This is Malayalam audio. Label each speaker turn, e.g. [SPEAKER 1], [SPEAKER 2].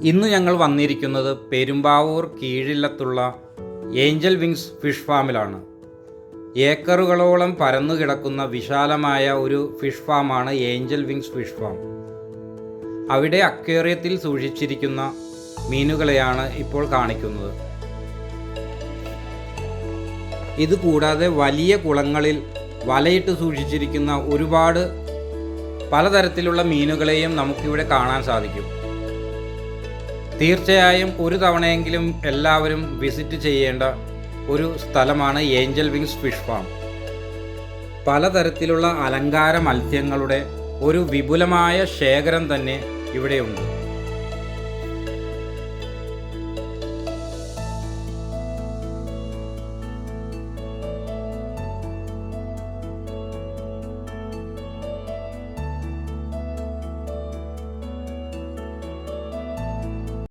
[SPEAKER 1] ഇന്ന് ഞങ്ങൾ വന്നിരിക്കുന്നത് പെരുമ്പാവൂർ കീഴില്ലത്തുള്ള ഏഞ്ചൽ വിങ്സ് ഫിഷ് ഫാമിലാണ്. ഏക്കറുകളോളം പരന്നു കിടക്കുന്ന വിശാലമായ ഒരു ഫിഷ് ഫാമാണ് ഏഞ്ചൽ വിങ്സ് ഫിഷ് ഫാം. അവിടെ അക്വേറിയത്തിൽ സൂക്ഷിച്ചിരിക്കുന്ന മീനുകളെയാണ് ഇപ്പോൾ കാണിക്കുന്നത്. ഇതുകൂടാതെ വലിയ കുളങ്ങളിൽ വലയിട്ട് സൂക്ഷിച്ചിരിക്കുന്ന ഒരുപാട് പലതരത്തിലുള്ള മീനുകളെയും നമുക്കിവിടെ കാണാൻ സാധിക്കും. തീർച്ചയായും ഒരു തവണയെങ്കിലും എല്ലാവരും വിസിറ്റ് ചെയ്യേണ്ട ഒരു സ്ഥലമാണ് ഏഞ്ചൽ വിങ്സ് ഫിഷ് ഫാം. പലതരത്തിലുള്ള അലങ്കാര മത്സ്യങ്ങളുടെ ഒരു വിപുലമായ ശേഖരം തന്നെ ഇവിടെയുണ്ട്.